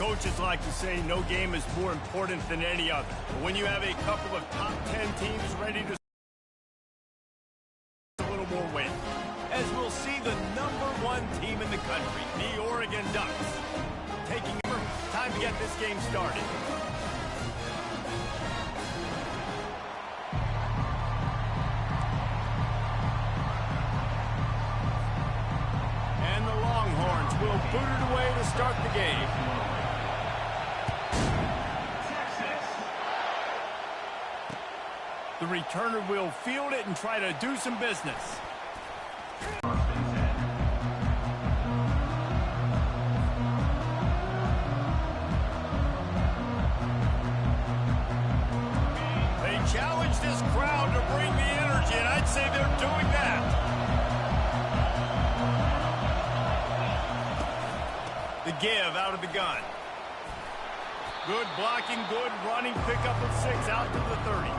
Coaches like to say no game is more important than any other. But when you have a couple of top 10 teams ready to a little more win, as we'll see the #1 team in the country, the Oregon Ducks, taking over. Time to get this game started. And the Longhorns will boot it away to start the game. The returner will field it and try to do some business. They challenge this crowd to bring the energy, and I'd say they're doing that. The give out of the gun. Good blocking, good running, pickup of 6 out to the 30.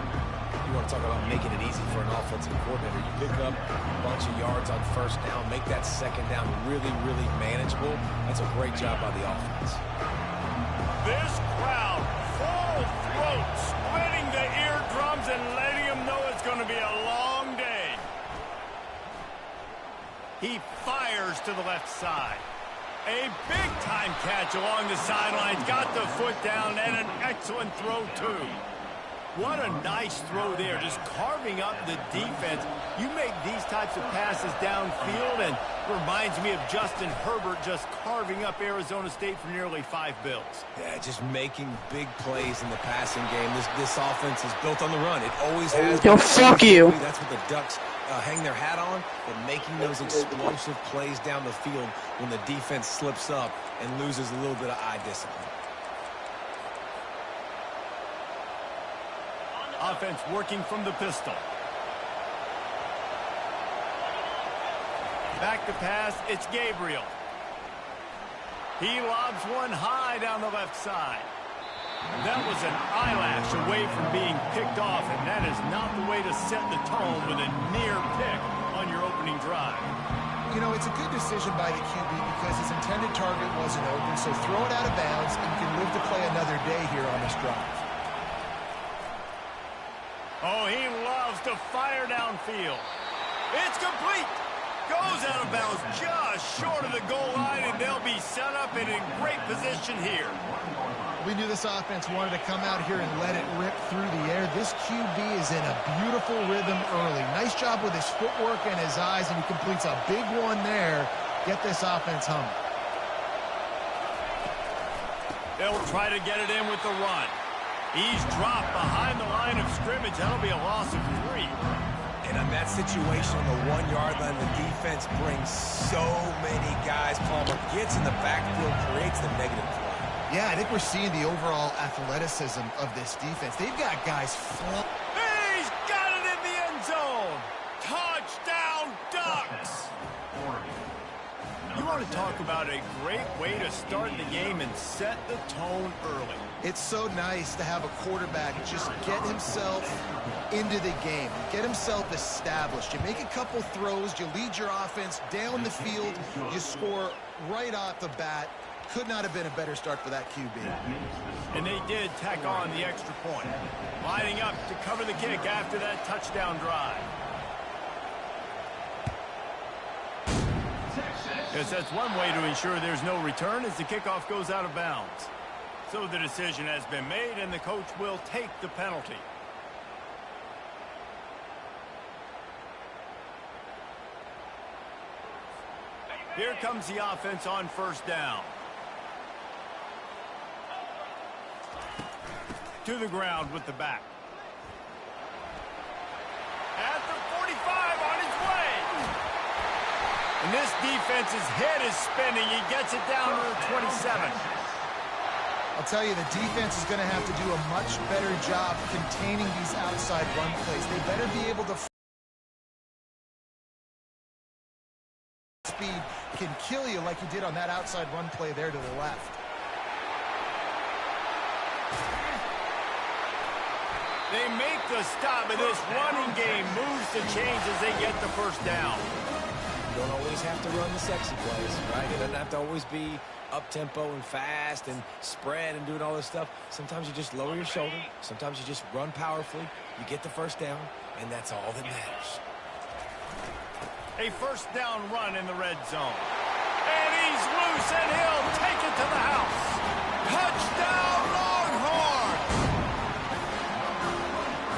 You want to talk about making it easy for an offensive coordinator. You pick up a bunch of yards on first down, make that second down really, really manageable. That's a great job by the offense. This crowd, full throat, splitting the eardrums and letting them know it's going to be a long day. He fires to the left side. A big-time catch along the sidelines. Got the foot down and an excellent throw, too. What a nice throw there, just carving up the defense. You make these types of passes downfield, and reminds me of Justin Herbert just carving up Arizona State for nearly 5 bills. Yeah, just making big plays in the passing game. This offense is built on the run. It always has. Yo, fuck you. That's what the Ducks hang their hat on, but making those explosive plays down the field when the defense slips up and loses a little bit of eye discipline. Offense working from the pistol. Back to pass, it's Gabriel. He lobs one high down the left side. That was an eyelash away from being picked off, and that is not the way to set the tone with a near pick on your opening drive. You know, it's a good decision by the QB because his intended target wasn't open, so throw it out of bounds, and you can live to play another day here on this drive. Oh, he loves to fire downfield. It's complete. Goes out of bounds just short of the goal line, and they'll be set up in a great position here. We knew this offense wanted to come out here and let it rip through the air. This QB is in a beautiful rhythm early. Nice job with his footwork and his eyes, and he completes a big one there. Get this offense humming. They'll try to get it in with the run. He's dropped behind the line of scrimmage. That'll be a loss of 3. And on that situation on the 1-yard line, the defense brings so many guys. Palmer gets in the backfield, creates the negative play. Yeah, I think we're seeing the overall athleticism of this defense. They've got guys He's got it in the end zone. Touchdown, Ducks. You want to talk about a great way to start the game and set the tone early. It's so nice to have a quarterback just get himself into the game, get himself established. You make a couple throws, you lead your offense down the field, you score right off the bat. Could not have been a better start for that QB. And they did tack on the extra point. Lining up to cover the kick after that touchdown drive. Yes, that's one way to ensure there's no return as the kickoff goes out of bounds. So the decision has been made, and the coach will take the penalty. Here comes the offense on first down. To the ground with the back. At the 45 on his way. And this defense's head is spinning. He gets it down to the 27. I'll tell you, the defense is going to have to do a much better job containing these outside run plays. They better be able to speed can kill you like he did on that outside run play there to the left. They make the stop, and this running game moves the chains as they get the first down. don't always have to run the sexy plays, right? It doesn't have to always be up-tempo and fast and spread and doing all this stuff. Sometimes you just lower your shoulder. Sometimes you just run powerfully. You get the first down, and that's all that matters. A first down run in the red zone. And he's loose, and he'll take it to the house. Touchdown, Longhorns!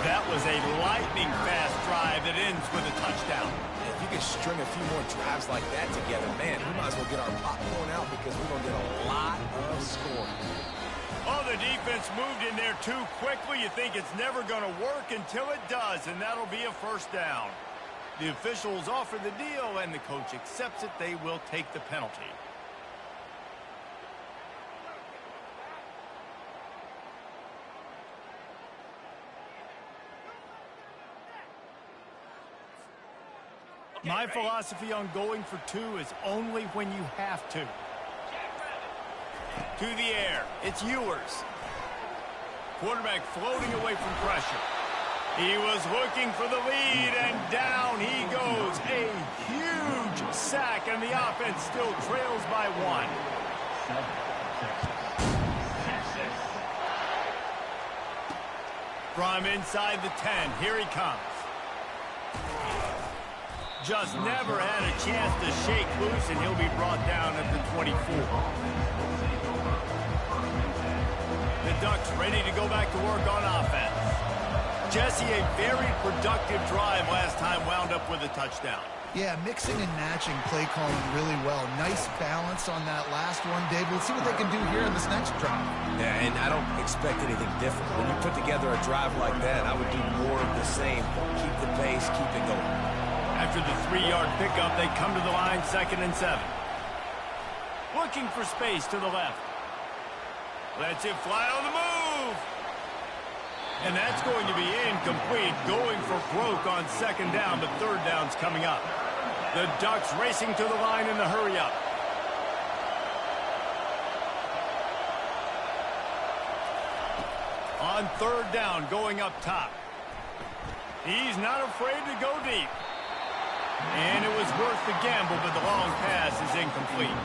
That was a lightning-fast drive that ends with a touchdown. If you could string a few more drives like that together, man, we might as well get our popcorn out because we're going to get a lot of scoring. Oh, the defense moved in there too quickly. You think it's never going to work until it does, and that'll be a first down. The officials offer the deal, and the coach accepts it. They will take the penalty. My philosophy on going for two is only when you have to. To the air, it's Ewers. Quarterback floating away from pressure. He was looking for the lead, and down he goes. A huge sack, and the offense still trails by 1. From inside the 10, here he comes. Just never had a chance to shake loose, and he'll be brought down at the 24. The Ducks ready to go back to work on offense. Jesse, a very productive drive last time, wound up with a touchdown. Yeah, mixing and matching play calling really well. Nice balance on that last one, Dave. Let's see what they can do here in this next drive. Yeah, and I don't expect anything different. When you put together a drive like that, I would do more of the same. Keep the pace, keep it going. After the 3-yard pickup, they come to the line, 2nd and 7. Looking for space to the left. Lets it fly on the move. And that's going to be incomplete. Going for broke on 2nd down, but 3rd down's coming up. The Ducks racing to the line in the hurry-up. On 3rd down, going up top. He's not afraid to go deep. And it was worth the gamble, but the long pass is incomplete.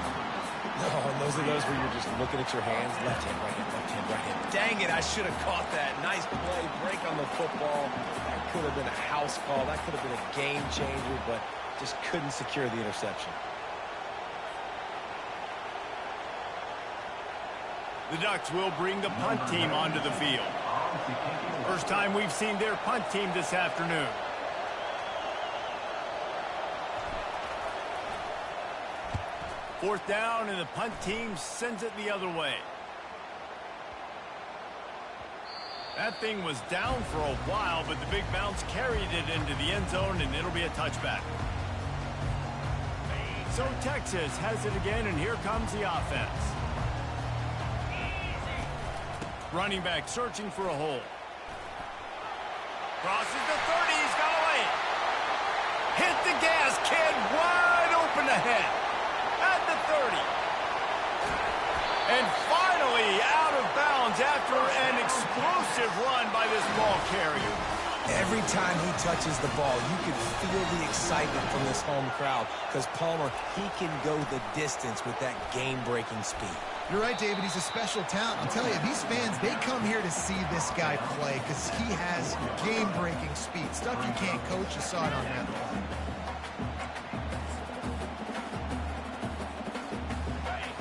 Oh, and those are those where you're just looking at your hands. Left hand, right hand, left hand, right hand. Dang it, I should have caught that. Nice play, break on the football. That could have been a house call. That could have been a game changer, but just couldn't secure the interception. The Ducks will bring the punt team onto the field. First time we've seen their punt team this afternoon. Fourth down, and the punt team sends it the other way. That thing was down for a while, but the big bounce carried it into the end zone, and it'll be a touchback. So Texas has it again, and here comes the offense. Running back searching for a hole. Crosses the 30, he's got away. Hit the gas, kid, wide open ahead. At the 30. And finally out of bounds after an explosive run by this ball carrier. Every time he touches the ball, you can feel the excitement from this home crowd because Palmer, he can go the distance with that game-breaking speed. You're right, David. He's a special talent. I'll tell you, these fans, they come here to see this guy play because he has game-breaking speed. Stuff you can't coach. You saw it on that play.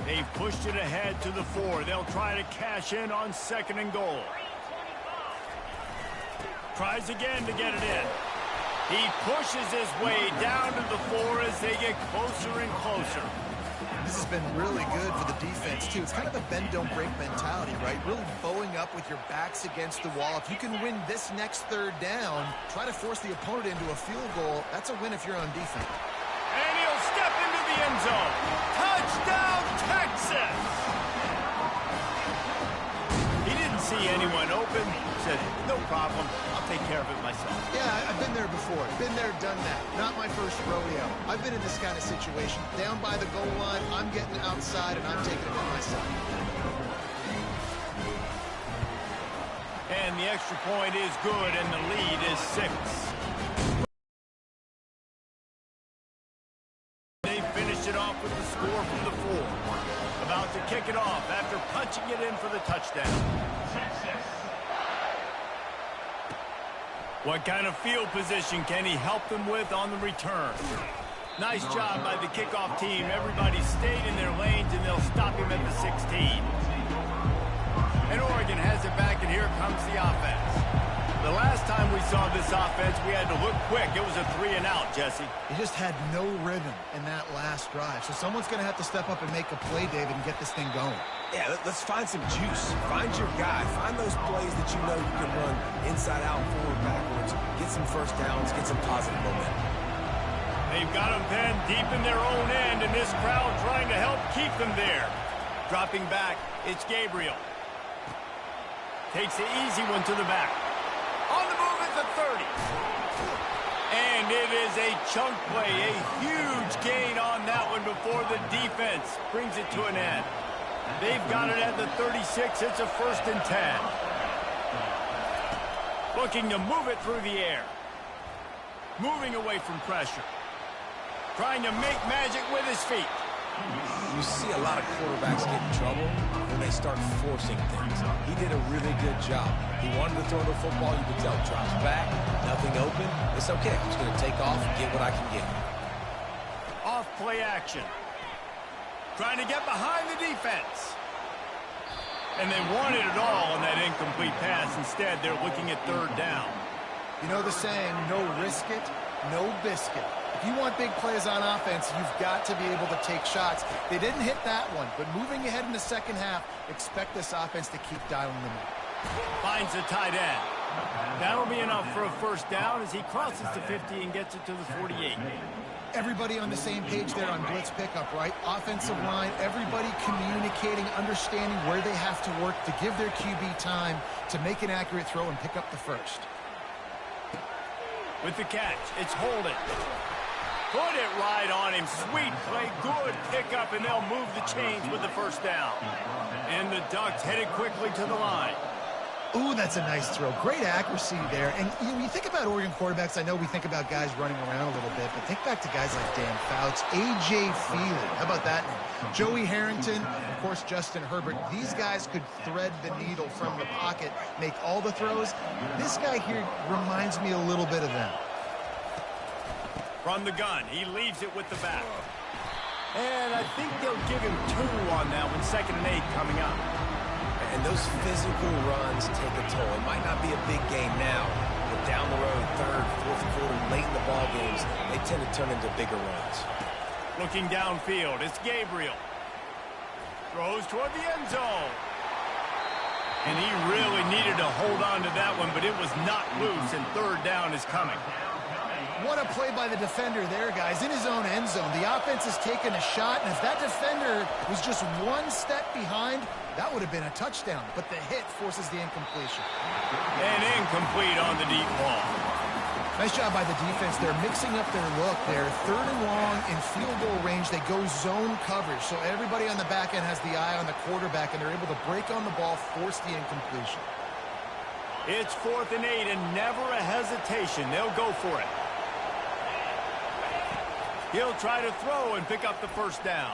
They've pushed it ahead to the 4. They'll try to cash in on 2nd and goal. Tries again to get it in. He pushes his way down to the 4 as they get closer and closer. This has been really good for the defense, too. It's kind of a bend-don't-break mentality, right? Really bowing up with your backs against the wall. If you can win this next 3rd down, try to force the opponent into a field goal. That's a win if you're on defense. And he'll step into the end zone. Touchdown, Texas! He didn't see anyone open. Said, no problem. I'll take care of it myself. Yeah, I've been there before. Been there, done that. Not my first rodeo. I've been in this kind of situation. Down by the goal line, I'm getting outside, and I'm taking it for myself. And the extra point is good, and the lead is 6. break it off after punching it in for the touchdown. What kind of field position can he help them with on the return? Nice job by the kickoff team. Everybody stayed in their lanes, and they'll stop him at the 16. And Oregon has it back, and here comes the offense. The last time we saw this offense, we had to look quick. It was a 3-and-out, Jesse. He just had no rhythm in that last drive. So someone's going to have to step up and make a play, David, and get this thing going. Yeah, let's find some juice. Find your guy. Find those plays that you know you can run inside out, forward, backwards. Get some first downs. Get some positive momentum. They've got them penned deep in their own end, and this crowd trying to help keep them there. Dropping back, it's Gabriel. Takes the easy one to the back. On the move at the 30. And it is a chunk play, a huge gain on that one before the defense brings it to an end. They've got it at the 36. It's a 1st and 10. Looking to move it through the air. Moving away from pressure. Trying to make magic with his feet. You see a lot of quarterbacks get in trouble when they start forcing things. He did a really good job. He wanted to throw the football. You could tell drops back, nothing open. It's okay. I'm just going to take off and get what I can get. Off play action. Trying to get behind the defense. And they wanted it all on that incomplete pass. Instead, they're looking at 3rd down. You know the saying, no risk it, no biscuit. If you want big plays on offense, you've got to be able to take shots. They didn't hit that one, but moving ahead in the second half, expect this offense to keep dialing them up. Finds the tight end. That'll be enough for a 1st down as he crosses the 50 and gets it to the 48. Everybody on the same page there on blitz pickup, right? Offensive line, everybody communicating, understanding where they have to work to give their QB time to make an accurate throw and pick up the 1st. With the catch, it's Holden. Put it right on him. Sweet play, good pickup, and they'll move the chains with the 1st down. And the Ducks headed quickly to the line. Ooh, that's a nice throw. Great accuracy there. And you think about Oregon quarterbacks, I know we think about guys running around a little bit, but think back to guys like Dan Fouts, A.J. Feely. How about that name? Joey Harrington, of course, Justin Herbert. These guys could thread the needle from the pocket, make all the throws. This guy here reminds me a little bit of them. From the gun, he leaves it with the back. And I think they'll give him 2 on that one, 2nd and 8 coming up. And those physical runs take a toll. It might not be a big game now, but down the road, 3rd, 4th quarter, late in the ball games, they tend to turn into bigger runs. Looking downfield, it's Gabriel. Throws toward the end zone. And he really needed to hold on to that one, but it was not loose, and 3rd down is coming. What a play by the defender there, guys. In his own end zone, the offense has taken a shot, and if that defender was just 1 step behind, that would have been a touchdown. But the hit forces the incompletion. And incomplete on the deep ball. Nice job by the defense. They're mixing up their look. They're 3rd and long in field goal range. They go zone coverage, so everybody on the back end has the eye on the quarterback, and they're able to break on the ball, force the incompletion. It's 4th and 8, and never a hesitation. They'll go for it. He'll try to throw and pick up the 1st down.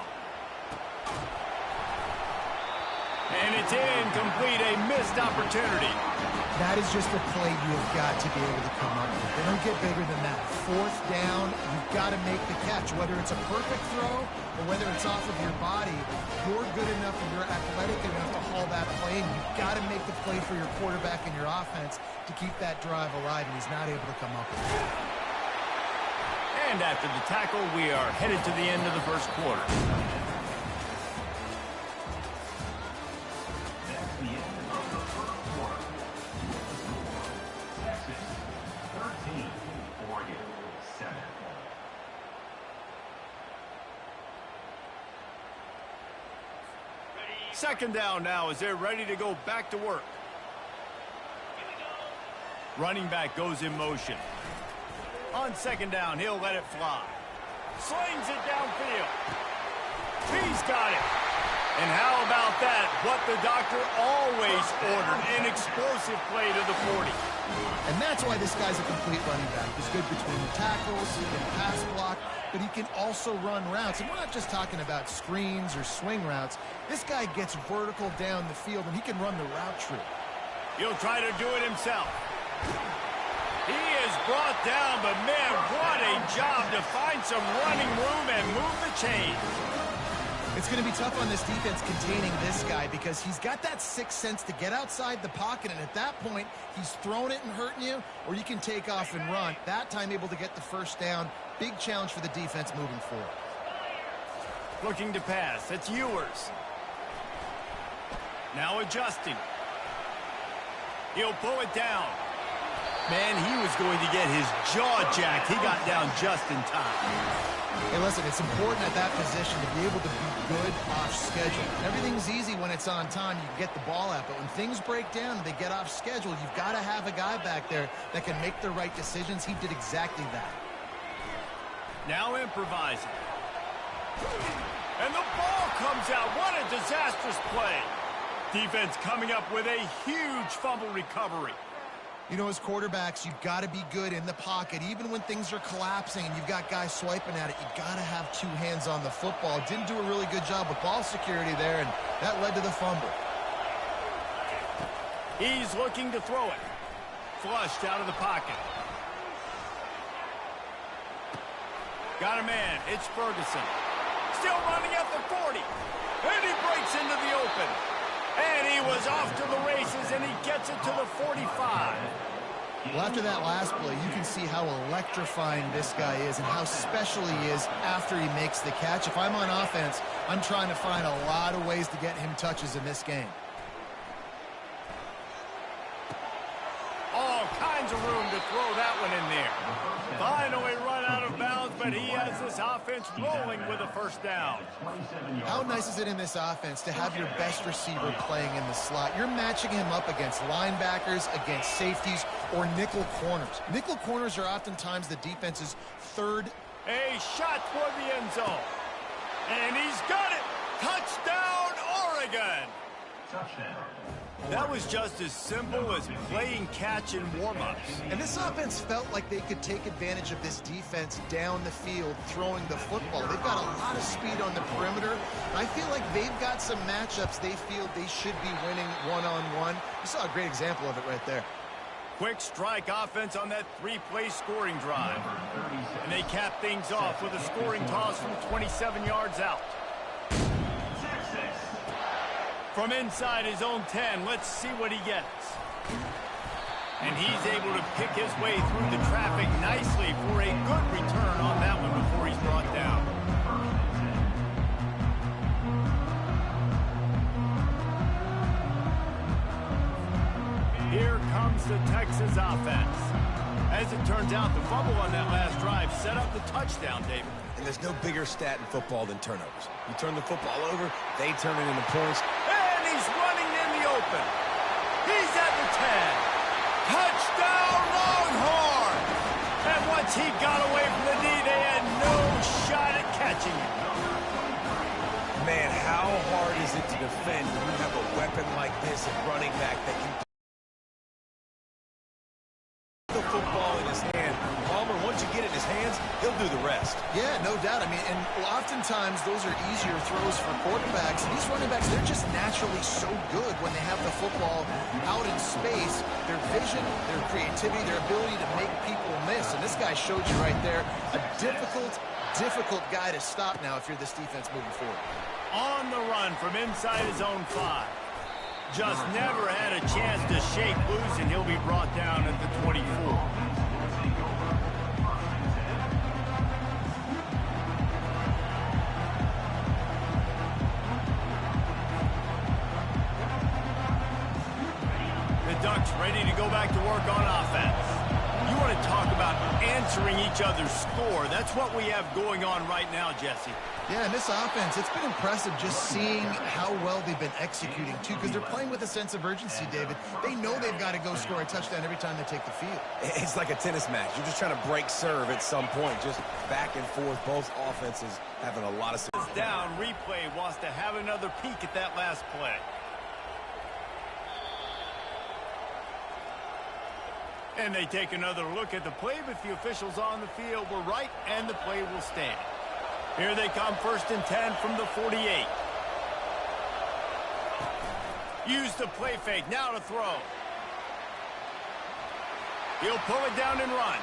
And it's incomplete, a missed opportunity. That is just a play you've got to be able to come up with. They don't get bigger than that. 4th down, you've got to make the catch. Whether it's a perfect throw or whether it's off of your body, you're good enough and you're athletic enough to haul that play, and you've got to make the play for your quarterback and your offense to keep that drive alive, and he's not able to come up with it. And after the tackle, we are headed to the end of the 1st quarter. Second down now as they're ready to go back to work. Running back goes in motion. On 2nd down, he'll let it fly. Slings it downfield. He's got it. And how about that? What the doctor always ordered, an explosive play to the 40. And that's why this guy's a complete running back. He's good between the tackles, he can pass block, but he can also run routes. And we're not just talking about screens or swing routes. This guy gets vertical down the field, and he can run the route tree. He'll try to do it himself. He is brought down, but man, what a job to find some running room and move the chains. It's going to be tough on this defense containing this guy because he's got that sixth sense to get outside the pocket, and at that point, he's throwing it and hurting you, or you can take off and run. That time able to get the first down. Big challenge for the defense moving forward. Looking to pass. It's Ewers. Now adjusting. He'll pull it down. Man, he was going to get his jaw jacked. He got down just in time. Hey, listen, it's important at that position to be able to be good off schedule. Everything's easy when it's on time. You can get the ball out, but when things break down and they get off schedule, you've got to have a guy back there that can make the right decisions. He did exactly that. Now improvising. And the ball comes out. What a disastrous play. Defense coming up with a huge fumble recovery. You know, as quarterbacks, you've got to be good in the pocket. Even when things are collapsing and you've got guys swiping at it, you've got to have two hands on the football. Didn't do a really good job with ball security there, and that led to the fumble. He's looking to throw it. Flushed out of the pocket. Got a man. It's Ferguson. Still running at the 40. And he breaks into the open. And he was off to the races, and he gets it to the 45. Well, after that last play, you can see how electrifying this guy is and how special he is after he makes the catch. If I'm on offense, I'm trying to find a lot of ways to get him touches in this game. All kinds of room to throw that one in there. Finally run out of bounds, but he has this offense rolling with a first down. How nice is it in this offense to have your best receiver playing in the slot? You're matching him up against linebackers, against safeties, or nickel corners. Nickel corners are oftentimes the defense's third. A shot toward the end zone. And he's got it. Touchdown, Oregon. Touchdown. That was just as simple as playing catch in warm-ups. And this offense felt like they could take advantage of this defense down the field, throwing the football. They've got a lot of speed on the perimeter. I feel like they've got some matchups they feel they should be winning one-on-one. You saw a great example of it right there. Quick strike offense on that three-play scoring drive. And they cap things off with a scoring toss from 27 yards out. From inside his own 10, let's see what he gets. And he's able to pick his way through the traffic nicely for a good return on that one before he's brought down. Here comes the Texas offense. As it turns out, the fumble on that last drive set up the touchdown, David. And there's no bigger stat in football than turnovers. You turn the football over, they turn it into points. He's running in the open. He's at the 10. Touchdown, Longhorn! And once he got away from the knee, they had no shot at catching him. Man, how hard is it to defend when you have a weapon like this at running back that can put the football in his hand? Palmer, once you get it in his hands, he'll do the rest. Yeah, no doubt. I mean, and oftentimes those are easier throws for quarterbacks. These running backs, they're just naturally so good when they have the football out in space. Their vision, their creativity, their ability to make people miss. And this guy showed you right there a difficult guy to stop now if you're this defense moving forward. On the run from inside his own 5. Just never had a chance to shake loose, and he'll be brought down at the 24. The Ducks ready to go back to work on offense. You want to talk about answering each other's score. That's what we have going on right now, Jesse. Yeah, and this offense, it's been impressive just seeing how well they've been executing, too, because they're playing with a sense of urgency, David. They know they've got to go score a touchdown every time they take the field. It's like a tennis match. You're just trying to break serve at some point, just back and forth. Both offenses having a lot of success. Down, replay wants to have another peek at that last play. And they take another look at the play, but the officials on the field were right, and the play will stand. Here they come, 1st and 10 from the 48. Use the play fake, now to throw. He'll pull it down and run.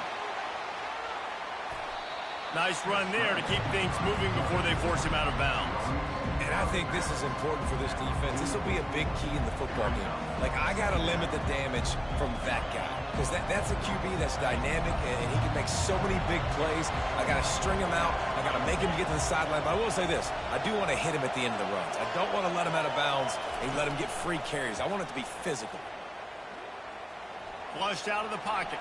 Nice run there to keep things moving before they force him out of bounds. And I think this is important for this defense. This will be a big key in the football game. Like, I got to limit the damage from that guy. Because that's a QB that's dynamic, and he can make so many big plays. I got to string him out. I got to make him get to the sideline. But I will say this. I do want to hit him at the end of the runs. I don't want to let him out of bounds and let him get free carries. I want it to be physical. Flushed out of the pocket.